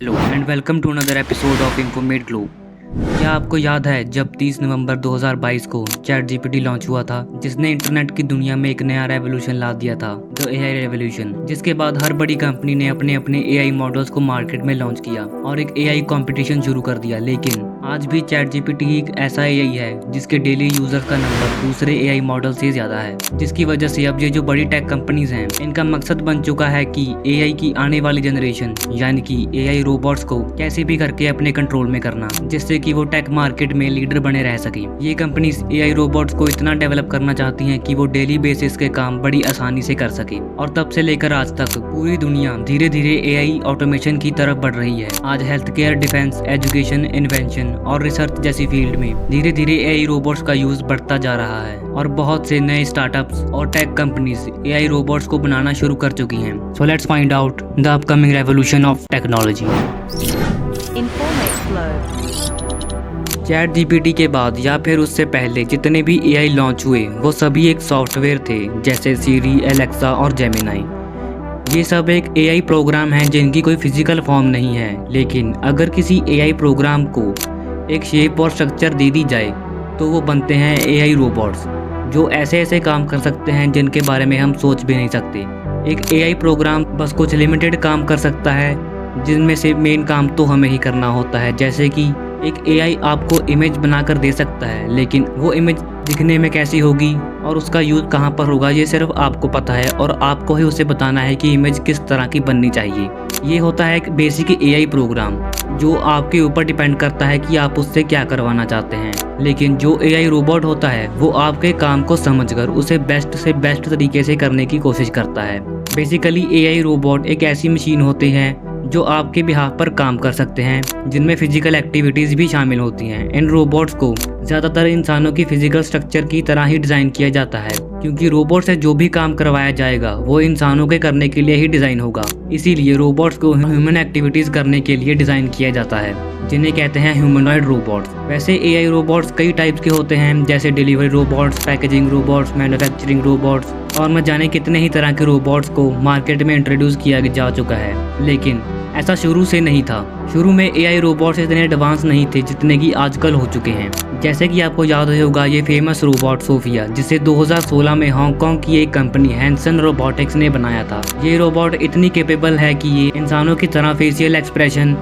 Hello and welcome to another episode of Informate Globe. क्या आपको याद है जब 30 नवंबर 2022 को चैट जीपीटी लॉन्च हुआ था, जिसने इंटरनेट की दुनिया में एक नया रेवोल्यूशन ला दिया था, द एआई रेवोल्यूशन। जिसके बाद हर बड़ी कंपनी ने अपने अपने एआई मॉडल्स को मार्केट में लॉन्च किया और एक एआई कंपटीशन शुरू कर दिया। लेकिन आज भी चैट जीपीटी एक ऐसा एआई है जिसके डेली यूजर्स का नंबर दूसरे एआई मॉडल से ज्यादा है, जिसकी वजह से अब ये जो बड़ी टेक कंपनीज हैं, इनका मकसद बन चुका है कि एआई की आने वाली जनरेशन यानी कि एआई रोबोट्स को कैसे भी करके अपने कंट्रोल में करना, जिससे कि वो टेक मार्केट में लीडर बने रह सके। ये कंपनीज एआई रोबोट्स को इतना डेवलप करना चाहती हैं कि वो डेली बेसिस के काम बड़ी आसानी से कर सके। और तब से लेकर आज तक पूरी दुनिया धीरे धीरे एआई ऑटोमेशन की तरफ बढ़ रही है। आज health care, defence, education, invention और रिसर्च जैसी फील्ड में धीरे धीरे एआई रोबोट्स का यूज बढ़ता जा रहा है और बहुत से नए स्टार्टअप्स और टेक कंपनीज एआई रोबोट्स को बनाना शुरू कर चुकी हैं। So let's find out the upcoming revolution of technology. Chat GPT के बाद या फिर उससे पहले जितने भी एआई लॉन्च हुए वो सभी एक सॉफ्टवेयर थे, जैसे सीरी, एलेक्सा और जेमिनाई। ये सब एक एआई प्रोग्राम हैं जिनकी कोई फिजिकल फॉर्म नहीं है, लेकिन अगर किसी एआई प्रोग्राम को एक शेप और स्ट्रक्चर दे दी जाए तो वो बनते हैं एआई रोबोट्स, जो ऐसे ऐसे काम कर सकते हैं जिनके बारे में हम सोच भी नहीं सकते। एक एआई प्रोग्राम बस कुछ लिमिटेड काम कर सकता है, जिनमें से मेन काम तो हमें ही करना होता है। जैसे कि एक एआई आपको इमेज बनाकर दे सकता है, लेकिन वो इमेज दिखने में कैसी होगी और उसका यूज कहाँ पर होगा ये सिर्फ आपको पता है और आपको ही उसे बताना है कि इमेज किस तरह की बननी चाहिए। ये होता है एक बेसिक एआई प्रोग्राम जो आपके ऊपर डिपेंड करता है कि आप उससे क्या करवाना चाहते हैं। लेकिन जो एआई रोबोट होता है वो आपके काम को समझकर उसे बेस्ट से बेस्ट तरीके से करने की कोशिश करता है। बेसिकली एआई रोबोट एक ऐसी मशीन होते हैं जो आपके बिहाफ पर काम कर सकते हैं, जिनमें फिजिकल एक्टिविटीज भी शामिल होती हैं। इन रोबोट्स को ज्यादातर इंसानों की फिजिकल स्ट्रक्चर की तरह ही डिजाइन किया जाता है, क्योंकि रोबोट से जो भी काम करवाया जाएगा वो इंसानों के करने के लिए ही डिजाइन होगा। इसीलिए रोबोट्स को ह्यूमन एक्टिविटीज करने के लिए डिजाइन किया जाता है, जिन्हें कहते हैं ह्यूमनॉइड रोबोट्स। वैसे एआई रोबोट्स कई टाइप्स के होते हैं, जैसे delivery robots, packaging robots, manufacturing robots और न जाने कितने ही तरह के रोबोट्स को मार्केट में इंट्रोड्यूस किया जा चुका है। लेकिन ऐसा शुरू से नहीं था। शुरू में एआई रोबोट्स इतने एडवांस नहीं थे जितने कि आजकल हो चुके हैं। जैसे कि आपको याद होगा ये फेमस रोबोट सोफिया, जिसे 2016 में हांगकांग की एक कंपनी हैंसन रोबोटिक्स ने बनाया था। ये रोबोट इतनी कैपेबल है कि ये इंसानों की तरह फेशियल एक्सप्रेशन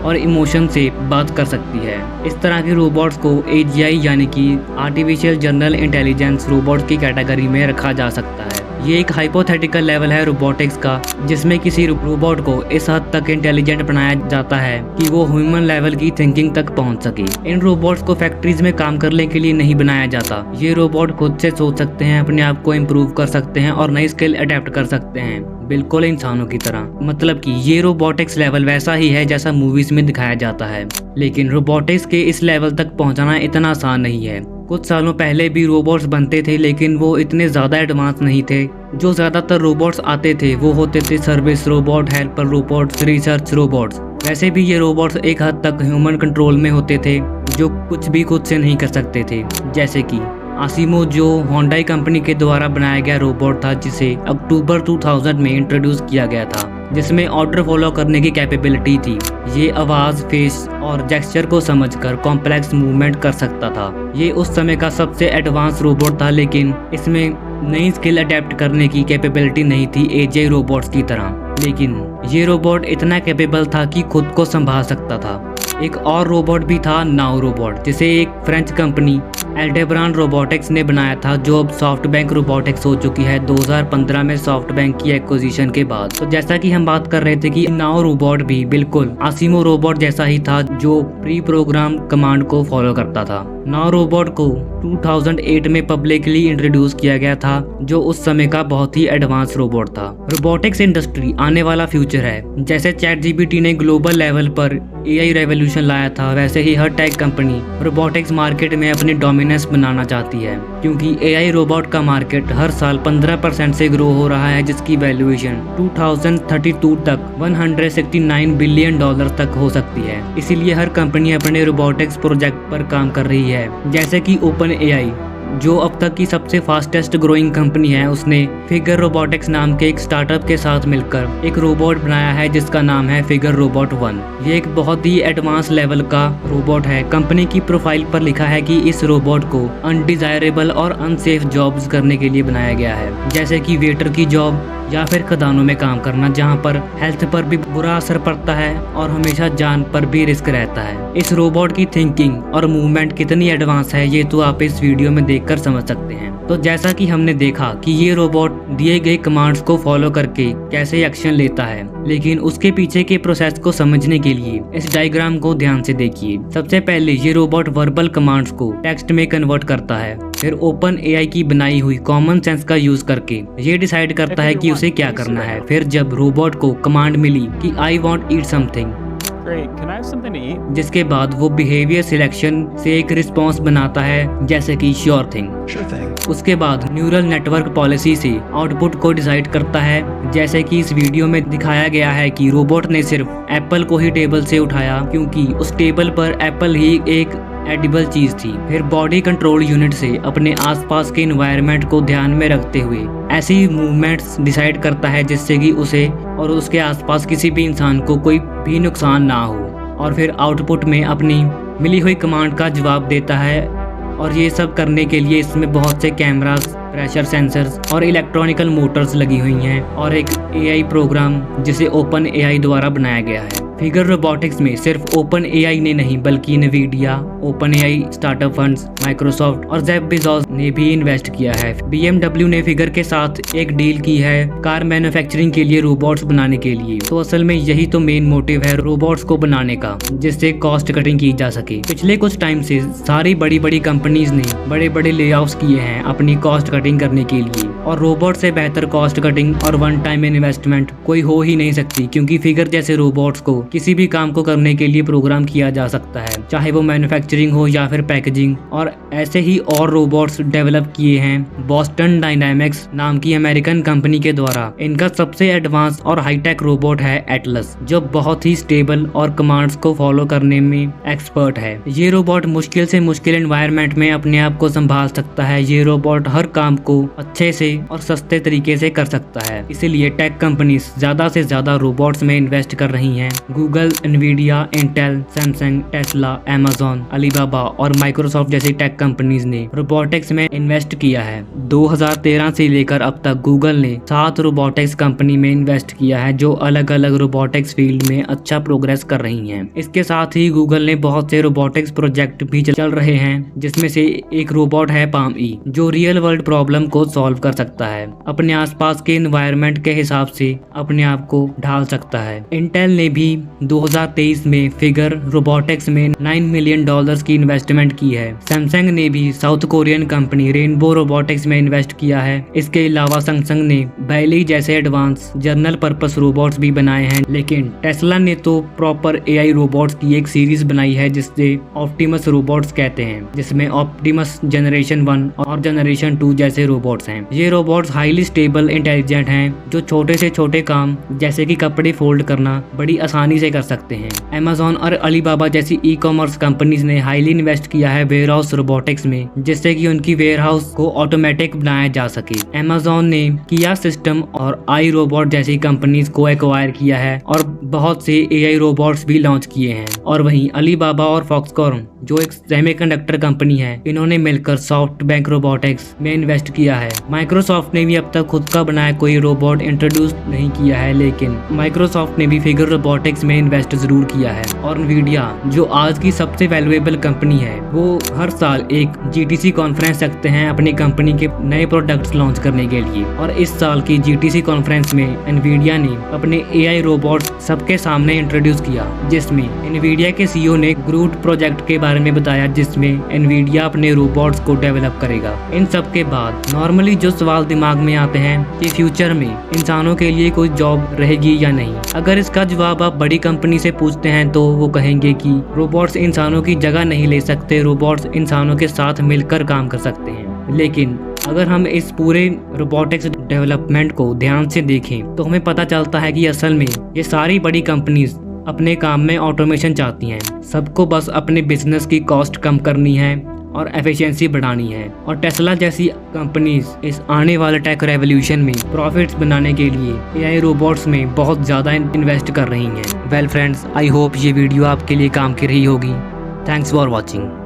और इमोशन से बात कर सकती है। इस तरह के रोबोट्स को एजीआई यानी कि आर्टिफिशियल जनरल इंटेलिजेंस रोबोट्स की कैटेगरी में रखा जा सकता है। ये एक हाइपोथेटिकल लेवल है रोबोटिक्स का, जिसमें किसी रोबोट को इस हद तक इंटेलिजेंट बनाया जाता है कि वो ह्यूमन लेवल की थिंकिंग तक पहुंच सके। इन रोबोट्स को फैक्ट्रीज में काम करने के लिए नहीं बनाया जाता। ये रोबोट खुद से सोच सकते हैं, अपने आप को इम्प्रूव कर सकते हैं और नई स्किल अडेप्ट कर सकते हैं, बिल्कुल इंसानों की तरह। मतलब कि ये रोबोटिक्स लेवल वैसा ही है जैसा मूवीज में दिखाया जाता है। लेकिन रोबोटिक्स के इस लेवल तक पहुंचाना इतना आसान नहीं है। कुछ सालों पहले भी रोबोट्स बनते थे, लेकिन वो इतने ज़्यादा एडवांस नहीं थे। जो ज़्यादातर रोबोट्स आते थे वो होते थे service robot, helper robots, research robots. वैसे भी ये रोबोट्स एक हद तक ह्यूमन कंट्रोल में होते थे, जो कुछ भी खुद से नहीं कर सकते थे। जैसे कि आसिमो, जो होंडाई कंपनी के द्वारा बनाया गया रोबोट था, जिसे अक्टूबर 2000 में इंट्रोड्यूस किया गया था, जिसमें ऑर्डर फॉलो करने की कैपेबिलिटी थी। ये आवाज, फेस और जेस्चर को समझकर कॉम्प्लेक्स मूवमेंट कर सकता था। ये उस समय का सबसे एडवांस रोबोट था, लेकिन इसमें नई स्किल अडेप्ट करने की कैपेबिलिटी नहीं थी एजीआई रोबोट्स की तरह। लेकिन ये रोबोट इतना कैपेबल था कि खुद को संभाल सकता था। एक और रोबोट भी था, नाउ रोबोट, जिसे एक फ्रेंच कंपनी एल्डेब्रान रोबोटिक्स ने बनाया था, जो अब सॉफ्टबैंक रोबोटिक्स हो चुकी है 2015 में सॉफ्टबैंक की एक्विजिशन के बाद। तो जैसा कि हम बात कर रहे थे कि नाउ रोबोट भी बिल्कुल आसिमो रोबोट जैसा ही था, जो प्री प्रोग्राम कमांड को फॉलो करता था। नाउ रोबोट को 2008 में पब्लिकली इंट्रोड्यूस किया गया था, जो उस समय का बहुत ही एडवांस रोबोट था। रोबोटिक्स इंडस्ट्री आने वाला फ्यूचर है। जैसे चैट जीपीटी ने ग्लोबल लेवल पर एआई रेवोल्यूशन लाया था, वैसे ही हर टेक कंपनी रोबोटिक्स मार्केट में अपनी डोमिनेंस बनाना चाहती है, क्योंकि एआई रोबोट का मार्केट हर साल 15% से ग्रो हो रहा है, जिसकी वैल्यूएशन 2032 तक $169 बिलियन तक हो सकती है। इसीलिए हर कंपनी अपने रोबोटिक्स प्रोजेक्ट पर काम कर रही है, जैसे कि ओपन एआई जो अब तक की सबसे फास्टेस्ट ग्रोइंग कंपनी है, उसने फिगर रोबोटिक्स नाम के एक स्टार्टअप के साथ मिलकर एक रोबोट बनाया है जिसका नाम है फिगर रोबोट 1। ये एक बहुत ही एडवांस लेवल का रोबोट है। कंपनी की प्रोफाइल पर लिखा है कि इस रोबोट को अनडिजायरेबल और अनसेफ जॉब्स करने के लिए बनाया गया है, जैसे कि वेटर की जॉब या फिर खदानों में काम करना, जहां पर हेल्थ पर भी बुरा असर पड़ता है और हमेशा जान पर भी रिस्क रहता है। इस रोबोट की थिंकिंग और मूवमेंट कितनी एडवांस है ये तो आप इस वीडियो में देखकर समझ सकते हैं। तो जैसा कि हमने देखा कि ये रोबोट दिए गए कमांड्स को फॉलो करके कैसे एक्शन लेता है, लेकिन उसके पीछे के प्रोसेस को समझने के लिए इस डायग्राम को ध्यान से देखिए। सबसे पहले ये रोबोट वर्बल कमांड्स को टेक्स्ट में कन्वर्ट करता है, फिर ओपन एआई की बनाई हुई कॉमन सेंस का यूज करके ये डिसाइड करता है कि उसे क्या करना है। फिर जब रोबोट को कमांड मिली कि आई वांट ईट समथिंग, जिसके बाद वो बिहेवियर सिलेक्शन से एक रिस्पॉन्स बनाता है, जैसे कि श्योर थिंग। उसके बाद न्यूरल नेटवर्क पॉलिसी से आउटपुट को डिसाइड करता है, जैसे कि इस वीडियो में दिखाया गया है कि रोबोट ने सिर्फ एप्पल को ही टेबल से उठाया क्योंकि उस टेबल पर एप्पल ही एक एडिबल चीज थी। फिर बॉडी कंट्रोल यूनिट से अपने आसपास के एनवायरनमेंट को ध्यान में रखते हुए ऐसी मूवमेंट्स डिसाइड करता है जिससे कि उसे और उसके आसपास किसी भी इंसान को कोई भी नुकसान ना हो, और फिर आउटपुट में अपनी मिली हुई कमांड का जवाब देता है। और ये सब करने के लिए इसमें बहुत से कैमरास, प्रेशर सेंसर्स और इलेक्ट्रॉनिकल मोटर्स लगी हुई हैं और एक एआई प्रोग्राम जिसे ओपन एआई द्वारा बनाया गया है। फिगर रोबोटिक्स में सिर्फ ओपन एआई ने नहीं बल्कि NVIDIA, open AI startup funds, Microsoft और जेफ बेजोस ने भी इन्वेस्ट किया है। BMW ने फिगर के साथ एक डील की है कार मैन्युफैक्चरिंग के लिए रोबोट्स बनाने के लिए। तो असल में यही तो मेन मोटिव है रोबोट्स को बनाने का, जिससे कॉस्ट कटिंग की जा सके। पिछले कुछ टाइम से सारी बड़ी बड़ी कंपनीज ने बड़े बड़े लेऑफ्स किए हैं अपनी कॉस्ट कटिंग करने के लिए, और रोबोट से बेहतर कॉस्ट कटिंग और वन टाइम इन्वेस्टमेंट कोई हो ही नहीं सकती, क्योंकि फिगर जैसे रोबोट्स को किसी भी काम को करने के लिए प्रोग्राम किया जा सकता है, चाहे वो मैन्युफैक्चरिंग हो या फिर पैकेजिंग। और ऐसे ही और रोबोट्स डेवलप किए हैं बॉस्टन डायनामिक्स नाम की अमेरिकन कंपनी के द्वारा। इनका सबसे एडवांस और हाईटेक रोबोट है एटलस, जो बहुत ही स्टेबल और कमांड्स को फॉलो करने में एक्सपर्ट है। ये रोबोट मुश्किल से मुश्किल एनवायरनमेंट में अपने आप को संभाल सकता है। ये रोबोट हर काम को अच्छे से और सस्ते तरीके से कर सकता है, इसीलिए टेक कंपनीज ज्यादा से ज्यादा रोबोट्स में इन्वेस्ट कर रही हैं। Google, NVIDIA, Intel, Samsung, Tesla, Amazon, Alibaba और माइक्रोसॉफ्ट जैसी टेक कंपनीज ने रोबोटिक्स में इन्वेस्ट किया है। 2013 से लेकर अब तक गूगल ने 7 रोबोटिक्स कंपनी में इन्वेस्ट किया है, जो अलग अलग रोबोटिक्स फील्ड में अच्छा प्रोग्रेस कर रही हैं। इसके साथ ही गूगल ने बहुत से रोबोटिक्स प्रोजेक्ट भी चल रहे हैं, जिसमें से एक रोबोट है PalmE, जो रियल वर्ल्ड प्रॉब्लम को सॉल्व कर सकता है, अपने आसपास के एनवायरनमेंट के हिसाब से अपने आप को ढाल सकता है। इंटेल ने भी 2023 में फिगर रोबोटिक्स में $9 मिलियन की इन्वेस्टमेंट की है। सैमसंग ने भी south Korean company rainbow robotics में इन्वेस्ट किया है। इसके अलावा सैमसंग ने बैली जैसे एडवांस जर्नल पर्पस रोबोट्स भी बनाए हैं, लेकिन टेस्ला ने तो प्रॉपर एआई रोबोट्स की एक सीरीज बनाई है जिससे ऑप्टिमस रोबोट्स कहते हैं, जिसमें ऑप्टिमस जनरेशन 1 और जनरेशन 2 जैसे रोबोट्स हैं। ये रोबोट्स हाईली स्टेबल इंटेलिजेंट हैं, जो छोटे से छोटे काम जैसे कि कपड़े फोल्ड करना बड़ी आसानी से कर सकते हैं। Amazon और अलीबाबा जैसी ई-कॉमर्स कंपनीज ने हाईली इन्वेस्ट किया है वेयरहाउस रोबोटिक्स में, जिससे कि उनकी वेयरहाउस को ऑटोमेटिक बनाया जा सके। Amazon ने किया सिस्टम और आई रोबोट जैसी कंपनीज को एक्वायर किया है और बहुत से एआई रोबोट्स भी लॉन्च किए हैं। और वहीं अलीबाबा और फॉक्सकॉन, जो एक सेमीकंडक्टर कंपनी है, इन्होंने मिलकर सॉफ्टबैंक रोबोटिक्स में इन्वेस्ट किया है। माइक्रोसॉफ्ट ने भी अब तक खुद का बनाया कोई रोबोट इंट्रोड्यूस नहीं किया है, लेकिन माइक्रोसॉफ्ट ने भी फिगर रोबोटिक्स में इन्वेस्ट जरूर किया है। और NVIDIA, जो आज की सबसे वैल्यूएबल कंपनी है, वो हर साल एक GTC कॉन्फ्रेंस रखते हैं अपनी कंपनी के नए प्रोडक्ट्स लॉन्च करने के लिए। और इस साल की GTC कॉन्फ्रेंस में NVIDIA ने अपने AI रोबोट्स सबके सामने इंट्रोड्यूस किया, जिसमें NVIDIA के CEO ने ग्रूट प्रोजेक्ट के बारे में बताया, जिसमें NVIDIA अपने रोबोट्स को डेवलप करेगा। इन सब के बाद नॉर्मली जो सवाल दिमाग में आते हैं कि फ्यूचर में इंसानों के लिए कोई जॉब रहेगी या नहीं। अगर इसका जवाब आप बड़ी कंपनी से पूछते हैं तो वो कहेंगे कि रोबोट्स इंसानों की जगह नहीं ले सकते, रोबोट्स इंसानों के साथ मिलकर काम कर सकते हैं। लेकिन अगर हम इस पूरे रोबोटिक्स डेवलपमेंट को ध्यान से देखें तो हमें पता चलता है कि असल में ये सारी बड़ी कंपनीज अपने काम में ऑटोमेशन चाहती हैं। सबको बस अपने बिजनेस की कॉस्ट कम करनी है और एफिशिएंसी बढ़ानी है। और टेस्ला जैसी कंपनीज इस आने वाले टेक रेवोल्यूशन में प्रॉफिट्स बनाने के लिए एआई रोबोट्स में बहुत ज़्यादा इन्वेस्ट कर रही हैं। वेल फ्रेंड्स, आई होप ये वीडियो आपके लिए काम की रही होगी। Thanks for watching.